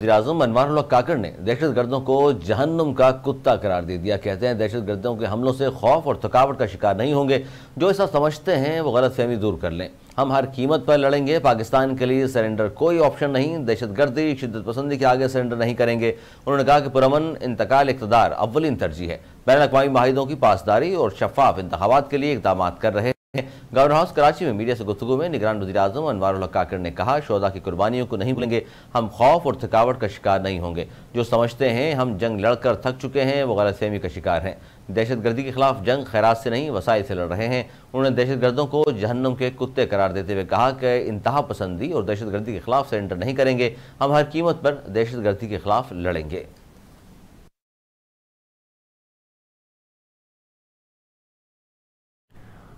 वज़ीर-ए-आज़म अनवारुल हक काकड़ ने दहशत गर्दों को जहन्नुम का कुत्ता करार दे दिया। कहते हैं दहशत गर्दों के हमलों से खौफ और थकावट का शिकार नहीं होंगे। जो ऐसा समझते हैं वो गलत फहमी दूर कर लें। हम हर कीमत पर लड़ेंगे। पाकिस्तान के लिए सरेंडर कोई ऑप्शन नहीं। दहशत गर्दी शिद्दत पसंदी के आगे सरेंडर नहीं करेंगे। उन्होंने कहा कि पुरअमन इंतकाल इक़्तिदार अव्वलीन तरजीह है। बैनुल-अक़वामी माहिदों की पासदारी और शफ़ाफ इंतख़ाबात के लिए इक़दाम कर रहे हैं। गवर्नर हाउस कराची में मीडिया से गुफ्तगू में निगरान वज़ीर-ए-आज़म अनवारुल हक काकड़ ने कहा, शोहदा की कुर्बानियों को नहीं भूलेंगे। हम खौफ और थकावट का शिकार नहीं होंगे। जो समझते हैं हम जंग लड़कर थक चुके हैं वो गलतफहमी का शिकार हैं। दहशत गर्दी के खिलाफ जंग खैरात से नहीं वसाइल से लड़ रहे हैं। उन्होंने दहशत गर्दों को जहन्नुम के कुत्ते करार देते हुए कहा कि इंतहा पसंदी और दहशत गर्दी के खिलाफ सरेंडर नहीं करेंगे। हम हर कीमत पर दहशत गर्दी के खिलाफ लड़ेंगे।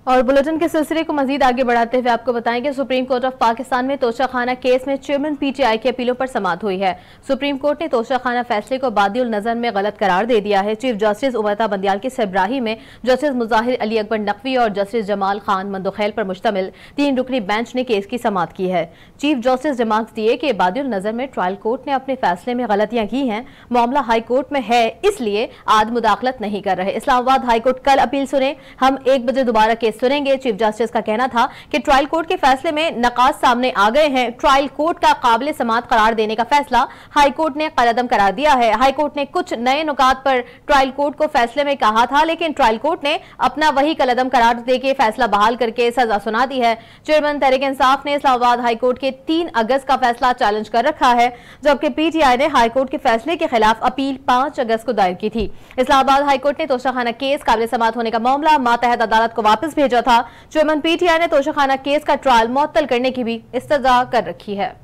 और बुलेटिन के सिलसिले को मजीद आगे बढ़ाते हुए आपको बताएं कि सुप्रीम कोर्ट ऑफ पाकिस्तान में तोशाखाना केस में चेयरमैन पीटीआई की अपीलों पर समाअत हुई है। सुप्रीम कोर्ट ने तोशाखाना फैसले को बादिउल नजर में गलत करार दे दिया है। चीफ जस्टिस उमरता बंदियाल की सरबराही में जस्टिस मुजाहिर अली अकबर नकवी और जस्टिस जमाल खान मंदोखेल पर मुश्तमिल 3 रुकनी बेंच ने केस की समाअत की है। चीफ जस्टिस रिमार्क्स दिए कि बादिउल नजर में ट्रायल कोर्ट ने अपने फैसले में गलतियां की हैं। मामला हाई कोर्ट में है, इसलिए आज मुदाखलत नहीं कर रहे। इस्लामाबाद हाई कोर्ट कल अपील सुने। हम 1 बजे दोबारा केस सुनेंगे। चीफ जस्टिस का कहना था कि ट्रायल कोर्ट के फैसले में नकाज सामने आ गए हैं। ट्रायल कोर्ट का काबिल समाअत करार देने का फैसला हाई कोर्ट ने कलअदम करार दिया है। हाई कोर्ट ने कुछ नए नुकात पर ट्रायल कोर्ट को फैसले में कहा था, लेकिन ट्रायल कोर्ट ने अपना वही कलअदम करार देकर फैसला बहाल करके सजा सुना दी है। चेयरमैन तहरीक इंसाफ ने इस्लामाबाद हाई कोर्ट के 3 अगस्त का फैसला चैलेंज कर रखा है, जबकि पीटीआई ने हाई कोर्ट के फैसले के खिलाफ अपील 5 अगस्त को दायर की थी। इस्लामाबाद हाई कोर्ट ने तोशाखाना केस काबिल समाअत होने का मामला मातहत अदालत को वापस भेजा था। चेयरमैन पीटीआई ने तोशाखाना केस का ट्रायल मुअत्तल करने की भी इस्तदा कर रखी है।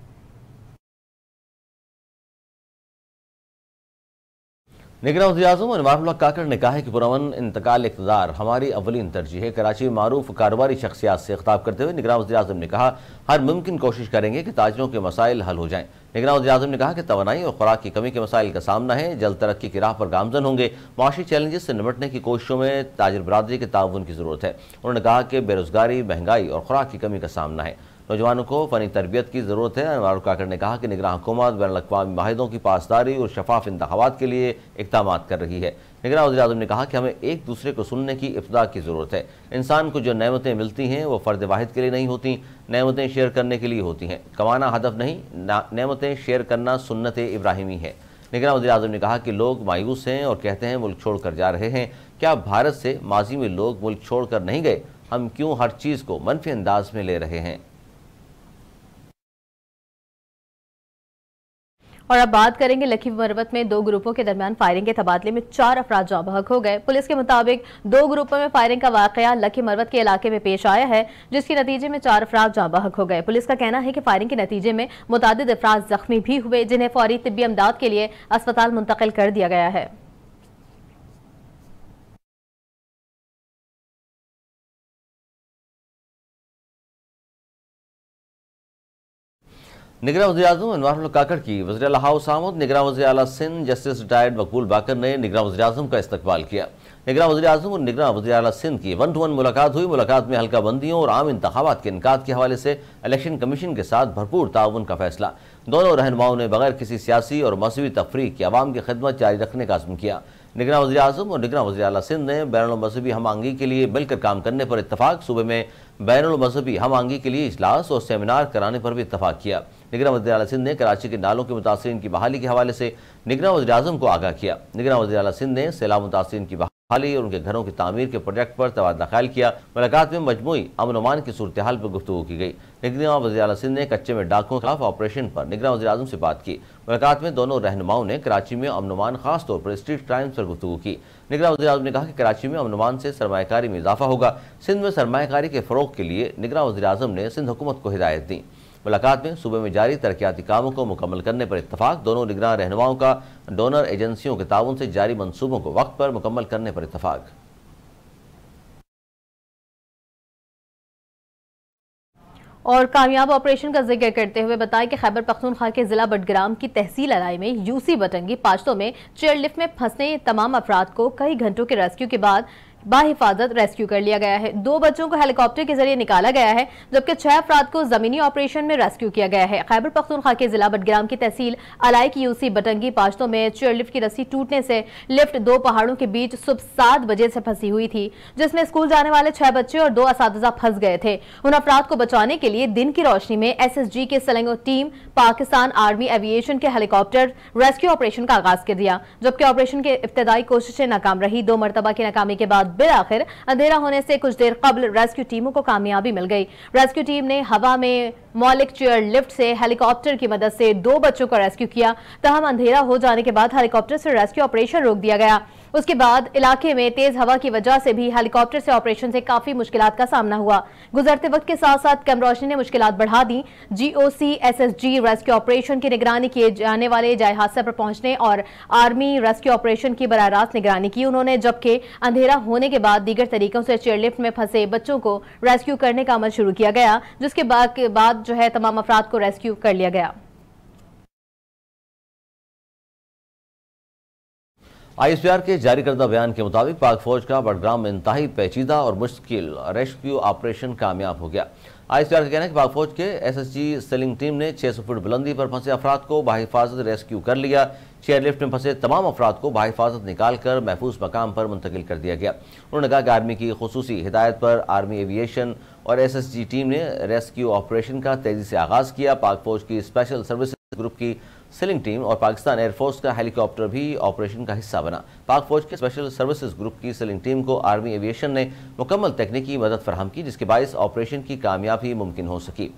निगरान वज़ीर-ए-आज़म अनवारुल हक काकड़ ने कहा है कि पुरअमन इंतकाल इक़्तिदार हमारी अव्वलीन तरजीह है। कराची में मारूफ कारोबारी शख्सियात से खिताब करते हुए निगरान वज़ीर-ए-आज़म ने कहा, हर मुमकिन कोशिश करेंगे कि ताजिरों के मसाइल हल हो जाएं। निगरान वज़ीर-ए-आज़म ने कहा कि तवानाई और खुराक की कमी के मसाइल का सामना है। जल्द तरक्की की राह पर गामजन होंगे। माशी चैलेंजेस से निपटने की कोशिशों में ताजिर बरादरी के ताउन की ज़रूरत है। उन्होंने कहा कि बेरोजगारी, महंगाई और खुराक की कमी का सामना है। नौजवानों को फनी तरबियत की ज़रूरत है। अनवारुल हक काकड़ ने कहा कि निगरान हुकूमत बैनुल-अक़वामी माहिदों की पासदारी और शफाफ इंतख़ाबात के लिए इक़दाम कर रही है। निगरान वज़ीर-ए-आज़म ने कहा कि हमें एक दूसरे को सुनने की इब्तिदा की ज़रूरत है। इंसान को जो नेमतें मिलती हैं वो फ़र्द वाहिद के लिए नहीं होती, नेमतें शेयर करने के लिए होती हैं। कमाना हदफ नहीं, नेमतें शेयर करना सुन्नत इब्राहिमी है। निगरान वज़ीर-ए-आज़म ने कहा कि लोग मायूस हैं और कहते हैं मुल्क छोड़ कर जा रहे हैं। क्या भारत से माजी में लोग मुल्क छोड़ कर नहीं गए? हम क्यों हर चीज़ को मनफी अंदाज में ले रहे हैं? और अब बात करेंगे लखी मरवत में 2 ग्रुपों के दरमियान फायरिंग के तबादले में 4 अफराद जाँ बहक हो गए। पुलिस के मुताबिक 2 ग्रुपों में फायरिंग का वाकया लखी मरवत के इलाके में पेश आया है, जिसके नतीजे में 4 अफराद जाँ बहक हो गए। पुलिस का कहना है कि फायरिंग के नतीजे में मुतादिद अफराद जख्मी भी हुए, जिन्हें फौरी तिब्बी इमदाद के लिए अस्पताल मुंतकिल कर दिया गया है। निगरान वज़ीर-ए-आज़म अनवारुल हक काकड़ की वज़ीर आला हाउस आमद। निगरान वज़ीर आला सिंध जस्टिस रिटायर्ड मकबूल बाकर ने निगरान वज़ीर-ए-आज़म का इस्तकबाल किया। निगरान वज़ीर-ए-आज़म और निगरान वज़ीर आला सिंध की 1-to-1 मुलाकात हुई। मुलाकात में हल्का बंदियों और आम इंतखाबात के इनकाद के हवाले से इलेक्शन कमीशन के साथ भरपूर ताउन का फैसला। दोनों रहनुमाओं ने बगैर किसी सियासी और मजहबी तफरीक की आवाम की खिदमत जारी रखने का अज़्म किया। निगरान वज़ीर-ए-आज़म और निगरान वज़ीर आला सिंध ने बैनुल मजहबी हम आहंगी के लिए मिलकर काम करने पर इत्तफाक। सूबे में बैनुल मजहबी हम आहंगी के लिए इजलास और सेमिनार कराने पर भी इत्तफाक किया। निगरान वज़ीर आला सिंध ने कराची के नालों के मुतासिरीन की बहाली के हवाले से निगरान वज़ीर-ए-आज़म को आगाह किया। निगरान वज़ीर आला सिंध ने सैलाब मुतासिरीन की बहाली और उनके घरों की तामीर के प्रोजेक्ट पर तबादला ख्याल किया। मुलाकात में मजमूई अमन अमान की सूरत हाल पर गुफ्तगू की गई। निगरान वज़ीर आला सिंध ने कच्चे में डाकुओं के खिलाफ ऑपरेशन पर निगरान वज़ीर-ए-आज़म से बात की। मुलाकात में दोनों रहनुमाओं ने कराची में अमन अमान खास तौर पर स्ट्रीट क्राइम्स पर गुफ्तगू की। निगरान वज़ीर-ए-आज़म ने कहा कि कराची में अमन अमान से सरमायाकारी में इजाफा होगा। सिंध में सरमायाकारी के फ़रोग़ के लिए निगरान वज़ीर-ए-आज़म ने सिंध हुकूमत को हिदायत दी। मुलाकात में सूबे में जारी तरक्याती कामों को मुकम्मल करने पर इत्तफाक। दोनों निगरान रहनुमाओं का डोनर एजेंसियों के ताउन से जारी मंसूबों को वक्त पर मुकम्मल करने पर इत्तफाक। और कामयाब ऑपरेशन का जिक्र करते हुए बताया कि खैबर पख्तूनख्वा के जिला बडग्राम की तहसील अलाई में यूसी बटंगी पाश्तों में चेयरलिफ्ट में फंसने तमाम अफराद को कई घंटों के रेस्क्यू के बाद बाहिफाजत रेस्क्यू कर लिया गया है। 2 बच्चों को हेलीकॉप्टर के जरिए निकाला गया है, जबकि 6 अफराद को जमीनी ऑपरेशन में रेस्क्यू किया गया है। खैबर पख्तूनख्वा के जिला बडग्राम की तहसील अलाई की यूसी बटंगी पाश्तों में चेयरलिफ्ट की रस्सी टूटने से लिफ्ट 2 पहाड़ों के बीच सुबह 7 बजे से फंसी हुई थी, जिसमें स्कूल जाने वाले 6 बच्चे और 2 असातिज़ा फंस गए थे। उन अफराद को बचाने के लिए दिन की रोशनी में SSG के सेलेंगो टीम पाकिस्तान आर्मी एविएशन के हेलीकॉप्टर रेस्क्यू ऑपरेशन का आगाज कर दिया, जबकि ऑपरेशन की इब्तदाई कोशिशें नाकाम रही। 2 मरतबा की नाकामी के बाद बिल आखिर अंधेरा होने से कुछ देर कबल रेस्क्यू टीमों को कामयाबी मिल गई। रेस्क्यू टीम ने हवा में मौलिक चेयर लिफ्ट से हेलीकॉप्टर की मदद से 2 बच्चों को रेस्क्यू किया। तहम अंधेरा हो जाने के बाद हेलीकॉप्टर से रेस्क्यू ऑपरेशन रोक दिया गया। उसके बाद इलाके में तेज हवा की वजह से भी हेलीकॉप्टर से ऑपरेशन से काफी मुश्किलात का सामना हुआ। गुजरते वक्त के साथ साथ कम रोशनी ने मुश्किलात बढ़ा दी। GOC SSG रेस्क्यू ऑपरेशन की निगरानी किए जाने वाले जाए हादसे पर पहुंचने और आर्मी रेस्क्यू ऑपरेशन की बराह रास्त निगरानी की उन्होंने, जबकि अंधेरा होने के बाद दीगर तरीकों से चेयरलिफ्ट में फंसे बच्चों को रेस्क्यू करने का अमल शुरू किया गया, जिसके बाद जो है तमाम अफराद को रेस्क्यू कर लिया गया। ISPR के जारी करदा बयान के मुताबिक पाक फौज का बडग्राम में इंतहाई पेचीदा और मुश्किल रेस्क्यू ऑपरेशन कामयाब हो गया। ISPR का कहना है कि पाक फौज के SSG सेलिंग टीम ने 600 फुट बुलंदी पर फंसे अफराद को बाहिफाजत रेस्क्यू कर लिया। चेयरलिफ्ट में फंसे तमाम अफराद को बाहिफाजत निकाल कर महफूज मकाम पर मुंतकिल कर दिया गया। उन्होंने कहा कि आर्मी की खुसूसी हिदायत पर आर्मी एविएशन और SSG टीम ने रेस्क्यू ऑपरेशन का तेजी से आगाज किया। पाक फौज की स्पेशल सर्विसेज ग्रुप की सेलिंग टीम और पाकिस्तान एयरफोर्स का हेलीकॉप्टर भी ऑपरेशन का हिस्सा बना। पाक फौज के स्पेशल सर्विसेज ग्रुप की सेलिंग टीम को आर्मी एविएशन ने मुकम्मल तकनीकी मदद फराहम की, जिसके बायस ऑपरेशन की कामयाबी मुमकिन हो सकी।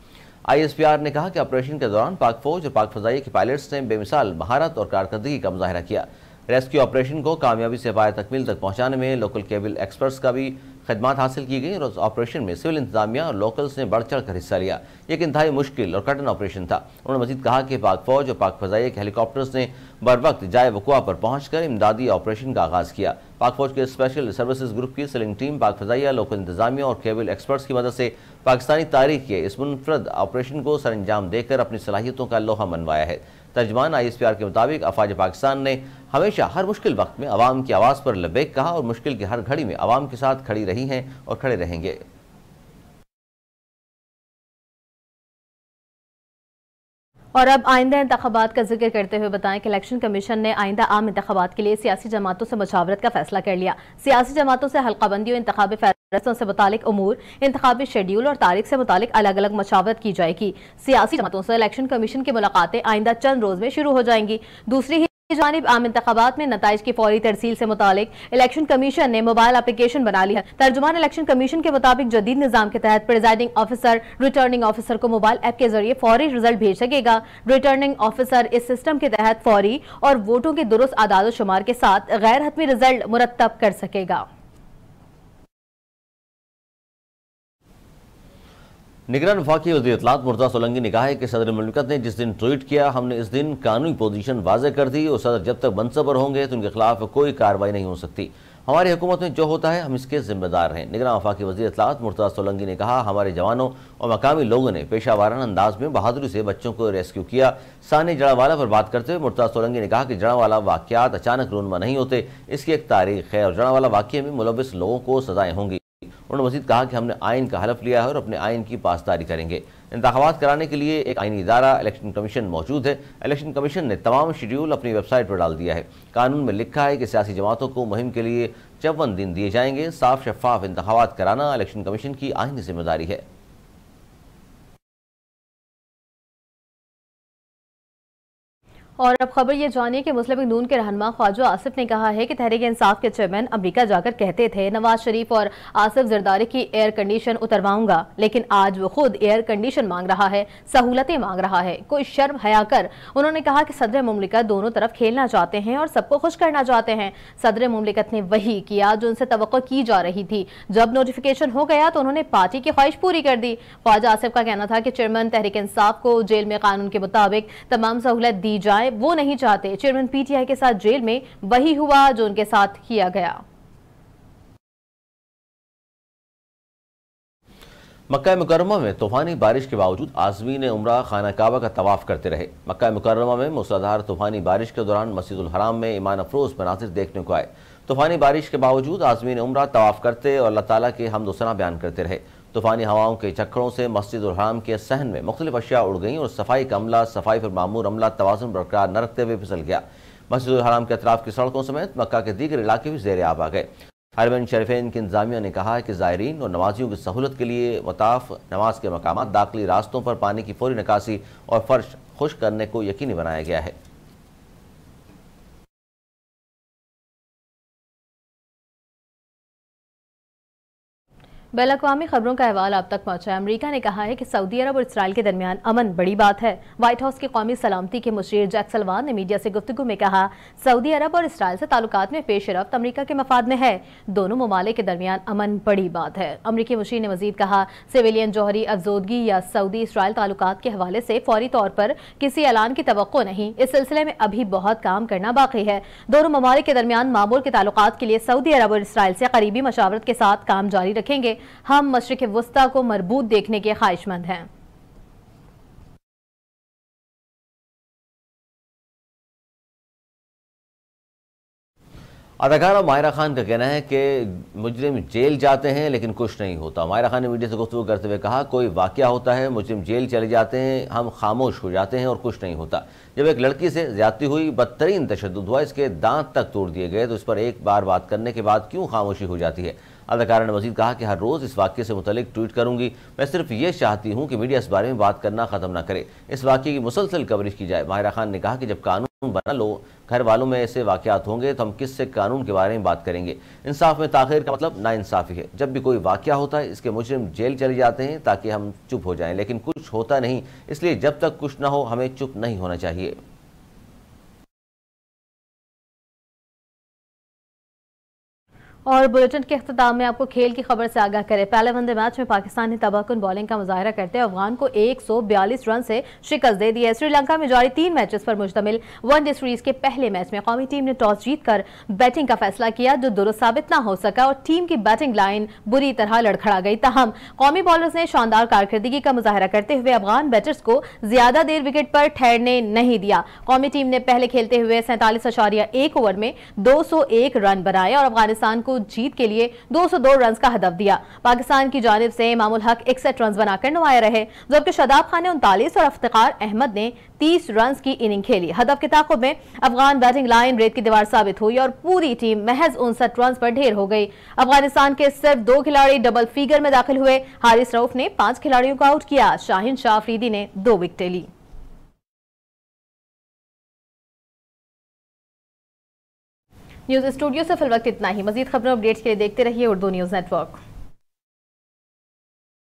ISPR ने कहा कि ऑपरेशन के दौरान पाक फौज और पाक फजाइया के पायलट्स ने बेमिसाल महारत और कारकर्दगी का मुजाहरा किया। रेस्क्यू ऑपरेशन को कामयाबी से पाए तकमील तक पहुंचाने में लोकल केबल एक्सपर्ट्स का भी खदमात हासिल की गई और उस ऑपरेशन में सिविल इंतजामिया और लोकल्स ने बढ़ चढ़ कर हिस्सा लिया। एक इंतहाई मुश्किल और कठिन ऑपरेशन था। उन्होंने मजीद कहा कि पाक फौज और पाक फजाइया के हेलीकॉप्टर्स ने बर वक्त जाए वकुआ पर पहुँच कर इमदादी ऑपरेशन का आगाज किया। पाक फौज के स्पेशल सर्विसेज ग्रुप की सेलिंग टीम पाक फजाइया, लोकल इंतजामिया और केबल एक्सपर्ट्स की मदद से पाकिस्तानी तारीख के इस मुनफरद ऑपरेशन को सर अंजाम देकर अपनी सलाहियतों का लोहा मनवाया है। तर्जमान ISPR के मुताबिक अफवाज पाकिस्तान ने हमेशा हर मुश्किल वक्त में अवाम की आवाज़ पर लबैक कहा और मुश्किल की हर घड़ी में अवाम के साथ खड़ी रही हैं और खड़े रहेंगे। और अब आइंदा इंतखाबात का जिक्र करते हुए बताएं कि इलेक्शन कमीशन ने आइंदा आम इंतखाबात के लिए सियासी जमातों से मुशावरत का फैसला कर लिया। सियासी जमातों से हल्काबंदी और इंतखाबी फैसलों से मुतालिक उमूर, इंतखाबी शेड्यूल और तारीख से मुतालिक अलग अलग मशावरत की जाएगी। सियासी जमातों से इलेक्शन कमीशन की मुलाकातें आइंदा चंद रोज में शुरू हो जाएंगी। दूसरी जानिब आम इंतखाबात में नताइज की फौरी तरसील से मुतालिक इलेक्शन कमीशन ने मोबाइल एप्लीकेशन बना ली है। तर्जुमान इलेक्शन कमीशन के मुताबिक जदीद निजाम के तहत प्रिजाइडिंग ऑफिसर रिटर्निंग ऑफिसर को मोबाइल ऐप के जरिए फौरी रिजल्ट भेज सकेगा। रिटर्निंग ऑफिसर इस सिस्टम के तहत फौरी और वोटों के दुरुस्त आदाद शुमार के साथ गैर हतमी रिजल्ट मुरतब कर सकेगा। निगरान वफाकी वज़ीर इत्तलात मुर्तज़ा सोलंकी ने कहा है कि सदर मुमलिकत ने जिस दिन ट्वीट किया, हमने इस दिन कानूनी पोजीशन वाज़ेह कर दी और सदर जब तक मनसब पर होंगे तो उनके खिलाफ कोई कार्रवाई नहीं हो सकती। हमारी हुकूमत में जो होता है हम इसके जिम्मेदार हैं। निगरान वफाकी वज़ीर इत्तलात मुर्तज़ा सोलंकी ने कहा, हमारे जवानों और मकामी लोगों ने पेशा वाराना अंदाज में बहादुरी से बच्चों को रेस्क्यू किया। सानी जड़ावाला पर बात करते हुए मुर्तज़ा सोलंकी ने कहा कि जड़ावाला वाक़यात अचानक रूनमा नहीं होते, इसकी एक तारीख है और जड़ावाला वाक़ये में मुलविस लोगों को सजाएं होंगी। उन्होंने मज़ीद कहा कि हमने आइन का हलफ लिया है और अपने आइन की पासदारी करेंगे। इंतखाबात कराने के लिए एक आइनी इदारा इलेक्शन कमीशन मौजूद है। इलेक्शन कमीशन ने तमाम शेड्यूल अपनी वेबसाइट पर डाल दिया है। कानून में लिखा है कि सियासी जमातों को मुहिम के लिए 54 दिन दिए जाएंगे। साफ शफाफ इंतखाबात कराना इलेक्शन कमीशन की आइनी जिम्मेदारी है। और अब खबर ये जानिए कि मुस्लिम लीग नून के रहनुमा ख्वाजा आसिफ ने कहा है कि तहरीक इंसाफ के चेयरमैन अमेरिका जाकर कहते थे नवाज शरीफ और आसिफ जरदारी की एयर कंडीशन उतरवाऊंगा, लेकिन आज वो खुद एयर कंडीशन मांग रहा है, सहूलतें मांग रहा है। कोई शर्म हया कर। उन्होंने कहा कि सदर मुमलिकत दोनों तरफ खेलना चाहते हैं और सबको खुश करना चाहते हैं। सदर मुमलिकत ने वही किया जो उनसे तवक्को की जा रही थी। जब नोटिफिकेशन हो गया तो उन्होंने पार्टी की ख्वाहिश पूरी कर दी। ख्वाजा आसिफ का कहना था कि चेयरमैन तहरीक इंसाफ को जेल में कानून के मुताबिक तमाम सहूलत दी जाए, वो नहीं चाहते। चेयरमैन PTI के साथ जेल में वही हुआ जो उनके साथ किया गया। मक्का मुकर्रमा में तूफानी बारिश के बावजूद आज़मीन उम्रा खाना काबा का तवाफ करते रहे। मक्का मुकर्रमा में मूसलाधार तूफानी बारिश के दौरान मस्जिदुल हराम में ईमान अफरोज मनाजिर देखने को आए। तूफानी बारिश के बावजूद आज़मीन उम्रा तवाफ करते और अल्लाह ताला के हम्द व सना बयान करते रहे। तूफानी हवाओं के चक्करों से मस्जिदुल हराम के सहन में मुख्तलिफ अशिया उड़ गईं और सफाई का अमला सफाई पर मामूर अमला तवाज़ुन बरकरार न रखते हुए फिसल गया। मस्जिदुल हराम के अतराफ की सड़कों समेत मक्का के दीगर इलाके भी ज़ेर आब आ गए। हरमैन शरीफैन की इंतजामिया ने कहा है कि ज़ायरीन और नमाजियों की सहूलत के लिए मताफ नमाज के मकामात दाखिली रास्तों पर पानी की फौरी निकासी और फर्श खुश्क करने को यकीनी बनाया गया है। बैन-अक़वामी खबरों का अहवाल आप तक पहुंचा है। अमेरिका ने कहा है कि सऊदी अरब और इसराइल के दरमियान अमन बड़ी बात है। व्हाइट हाउस के कौमी सलामती के मुशीर जैक सलवान ने मीडिया से गुफ्तगू में कहा, सऊदी अरब और इसराइल से ताल्लुकात में पेशरफ्त अमेरिका के मफाद में है। दोनों ममालिक के दरमियान अमन बड़ी बात है। अमरीकी मुशीर ने मजीद कहा, सिविलियन जौहरी अफजोदगी या सऊदी इसराइल ताल्लुकात के हवाले से फौरी तौर पर किसी ऐलान की तवक्को नहीं। इस सिलसिले में अभी बहुत काम करना बाकी है। दोनों ममालिक के दरमियान मामूल के ताल्लुकात के लिए सऊदी अरब और इसराइल से करीबी मशावरत के साथ काम जारी रखेंगे। हम मशरिक़ वुस्ता को मरबूत देखने के ख्वाहिशमंद हैं। अदाकारा माहिरा खान का कहना है कि मुजरिम जेल जाते हैं लेकिन कुछ नहीं होता। माहिरा खान ने मीडिया से गुफ्तगू करते हुए कहा, कोई वाक़या होता है, मुजरिम जेल चले जाते हैं, हम खामोश हो जाते हैं और कुछ नहीं होता। जब एक लड़की से ज्यादती हुई, बदतरीन तशद्दुद हुआ, इसके दांत तक तोड़ दिए गए, तो इस पर एक बार बात करने के बाद क्यों खामोशी हो जाती है। अदाकारा ने मजीद कहा कि हर रोज़ इस वाक़े से मुतल्लिक ट्वीट करूंगी। मैं सिर्फ ये चाहती हूँ कि मीडिया इस बारे में बात करना ख़त्म ना करे, इस वाक़े की मुसलसल कवरेज की जाए। माहिरा खान ने कहा कि जब कानून बना लो घर वालों में ऐसे वाक़यात होंगे तो हम किससे कानून के बारे में बात करेंगे। इंसाफ में ताख़ीर का मतलब नाइंसाफ़ी है। जब भी कोई वाक़या होता है इसके मुजरिम जेल चले जाते हैं ताकि हम चुप हो जाएं, लेकिन कुछ होता नहीं। इसलिए जब तक कुछ ना हो हमें चुप नहीं होना चाहिए। और बुलेटिन के अख्ताम में आपको खेल की खबर से आगाह करें। पहले वनडे मैच में पाकिस्तान ने तबाहकुन बॉलिंग का मुजाहरा करते हुए अफगान को 142 रन से शिकस्त दे दी है। श्रीलंका में जारी 3 मैचेस पर मुश्तमिल वनडे सीरीज के पहले मैच में कौमी टीम ने टॉस जीतकर बैटिंग का फैसला किया, जो दुरुस्त साबित न हो सका और टीम की बैटिंग लाइन बुरी तरह लड़खड़ा गई। तहम कौमी बॉलर्स ने शानदार कारकर्दगी का मुजाहरा करते हुए अफगान बैटर्स को ज्यादा देर विकेट पर ठहरने नहीं दिया। कौमी टीम ने पहले खेलते हुए 47.1 ओवर में 201 रन बनाए और अफगानिस्तान को जीत के लिए 202 रन का हदफ दिया। पाकिस्तान की जानिब से इमामुल हक 61 रन बनाकर नुमाया रहे, जबकि शादाब खान ने 39 और इफ्तिखार अहमद ने 30 रन की इनिंग खेली। हदफ के ताक़ुब में अफगान बैटिंग लाइन रेत की दीवार साबित हुई और पूरी टीम महज 59 रन पर ढेर हो गई। अफगानिस्तान के सिर्फ 2 खिलाड़ी डबल फिगर में दाखिल हुए। हारिस रऊफ ने 5 खिलाड़ियों को आउट किया। शाहीन शाह अफरीदी ने 2 विकेटें ली। न्यूज स्टूडियो से फिल वक्त इतना ही। मजीद खबरों अपडेट्स के लिए देखते रहिए उर्दू न्यूज नेटवर्क।